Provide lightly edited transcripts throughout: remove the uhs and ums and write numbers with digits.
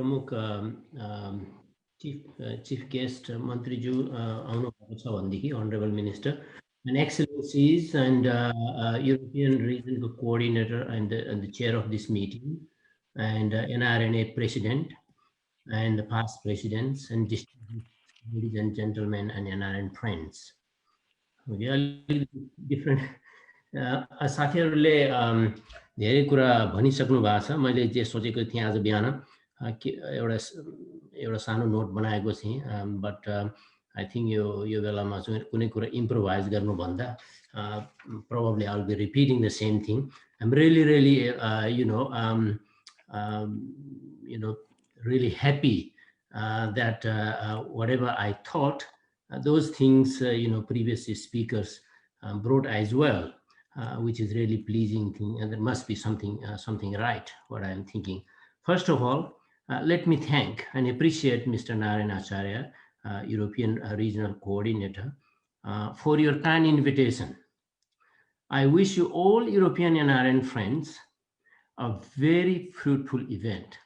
प्रमुख chief guest मन्त्रीज्यू आउनु भएको छ भनेदेखि honorable minister and excellencies and European region coordinator and the chair of this meeting and NRNA president and the past presidents and distinguished ladies and gentlemen and NRN friends. Okay, different साथीहरूले धेरै कुरा भनिसक्नु भएको छ। मैले जे सोचेको थिएँ आज बिहान एउटा सानो नोट बनाएको थिएँ, बट आई थिङ्क यो बेलामा चाहिँ कुनै कुरा इम्प्रोभाइज गर्नुभन्दा probably I'll be repeating the same thing. I'm really really happy that whatever I thought, those things previous speakers brought as well, which is really pleasing thing, and there must be something right what I am thinking. First of all, let me thank and appreciate Mr. Narayan Acharya, European Regional Coordinator, for your kind invitation. I wish you all European NRN friends a very fruitful event.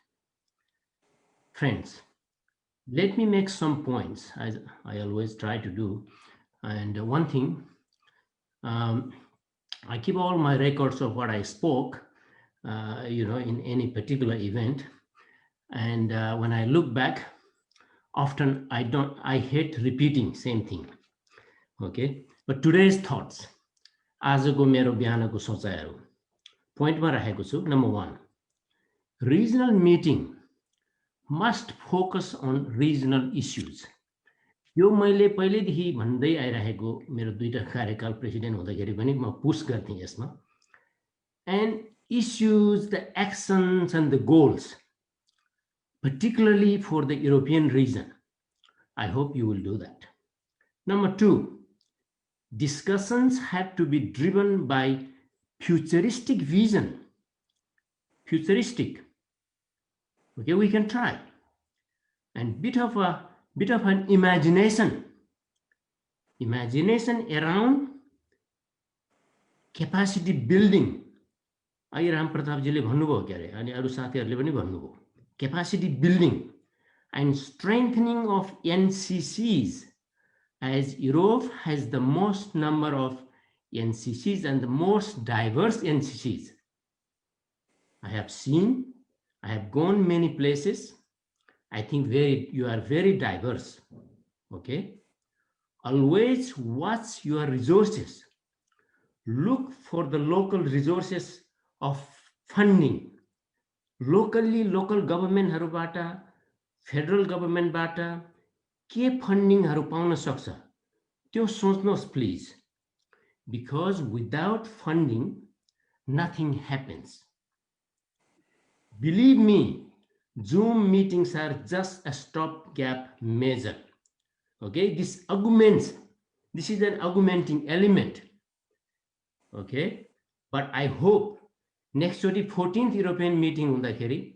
Friends, let me make some points, as I always try to do. And one thing, I keep all my records of what I spoke, in any particular event. And when I look back, often I hate repeating same thing. Okay, but today's thoughts, आजको मेरो बिहानको सोचाइहरू पोइन्टमा राखेको छु। Number 1, regional meeting must focus on regional issues. यो मैले पहिलेदेखि भन्दै आइरहेको मेरो 2टा कार्यकाल प्रेसिडेन्ट हुँदाखेरि पनि म पुश गर्थेँ यसमा, and issues, the actions and the goals, particularly for the European region. I hope you will do that. Number 2, discussions have to be driven by futuristic vision. Futuristic. Okay, we can try. And bit of an imagination around capacity building. अहिले राम प्रतापजीले भन्नुभयो के अरे, अनि अरू साथीहरूले पनि भन्नुभयो, capacity building and strengthening of NCCs, as Europe has the most number of NCCs and the most diverse NCCs. I have gone many places. I think you are very diverse. Okay, always watch your resources. Look for the local resources of funding. Locally, local government harubata, federal government bata, के फन्डिङहरु pound सक्छ त्यो सोच्नुहोस् please, because without funding nothing happens. Believe me, Zoom meetings are just a stopgap measure. Okay, this is an augmenting element. Okay, but I hope next 14th European meeting हुँदाखेरि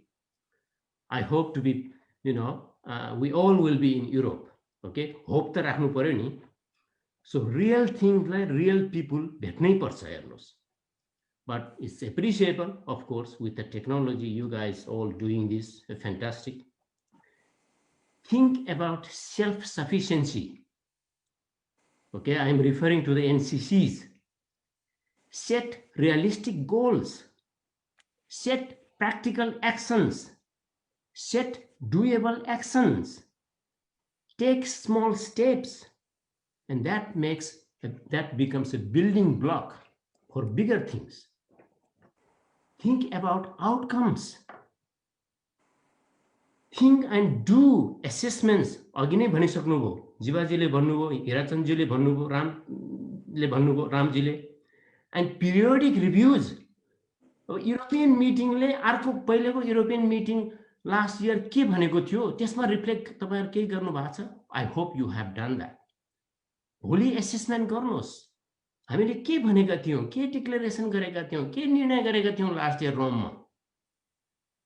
I hope to be, we all will be in Europe. Okay, hope त राख्नु पर्यो नि. So real things like real people भेट्नै पर्छ हेर्नुस्. But it's appreciable, of course, with the technology, you guys all doing this, fantastic. Think about self-sufficiency. Okay, I'm referring to the NCCs. Set realistic goals. Set practical actions. Set doable actions. Take small steps. And that becomes a building block for bigger things. Think about outcomes. Think and do assessments. अघि नै भनिसक्नुभयो, जीवाजीले भन्नुभयो, हिराचन्दजीले भन्नुभयो, रामले भन्नुभयो, रामजीले, and periodic reviews. European meeting ले अर्को पहिलेको European meeting last year के भनेको थियो त्यसमा रिफ्लेक्ट तपाईहरु के गर्नु भएको छ? I hope you have done that. भोलि एसेसमेन्ट गर्नुहोस्, हामीले के भनेका थियौं, के डिक्लेरेसन गरेका थियौं, के निर्णय गरेका थियौं लास्ट इयर रोममा.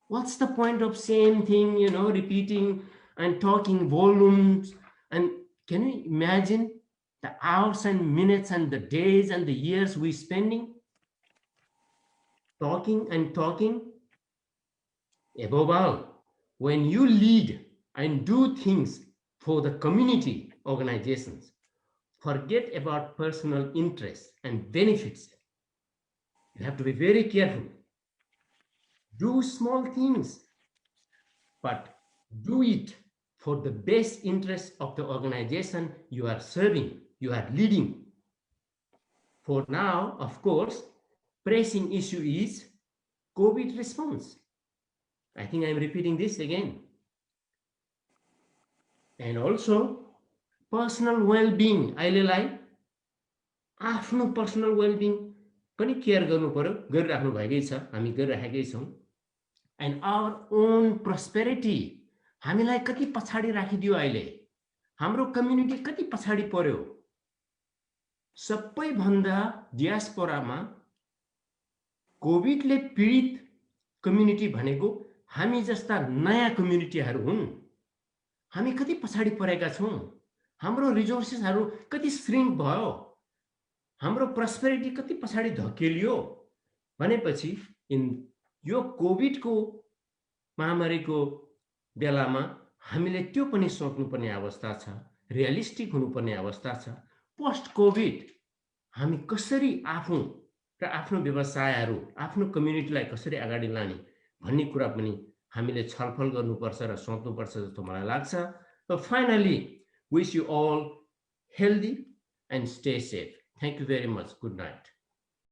What's the point of same thing, repeating and talking volumes? And can you imagine the hours and minutes and the days and the years we spending talking and talking? Above all, when you lead and do things for the community organizations, forget about personal interests and benefits. You have to be very careful. Do small things, but do it for the best interest of the organization you are serving, you are leading. For now, of course, pressing issue is COVID response. I think I'm repeating this again. And also personal well-being. अहिलेलाई आफ्नो personal well-being पनि care गर्नु पर्यो, गरिराख्नु भएकै छ, हामी गरिराखेकै छौँ. एन्ड आवर ओन प्रस्पेरिटी, हामीलाई कति पछाडि राखिदियो अहिले, हाम्रो कम्युनिटी कति पछाडि पर्यो. सबैभन्दा डियास्पोरामा कोभिडले पीडित कम्युनिटी भनेको हामी जस्ता नयाँ कम्युनिटीहरू हुन्. हामी कति पछाडि परेका छौँ, हाम्रो रिसोर्सेसहरू कति श्रिङ्क भयो, हाम्रो प्रस्पेरिटी कति पछाडि धकेलियो भनेपछि यो कोभिडको महामारीको बेलामा हामीले त्यो पनि सोच्नुपर्ने अवस्था छ, रियलिस्टिक हुनुपर्ने अवस्था छ. पोस्ट कोभिड हामी कसरी आफू र आफ्नो व्यवसायहरू, आफ्नो कम्युनिटीलाई कसरी अगाडि लाने भन्ने कुरा पनि हामीले छलफल गर्नुपर्छ र सोच्नुपर्छ जस्तो मलाई लाग्छ. So finally, wish you all healthy and stay safe. Thank you very much. Good night.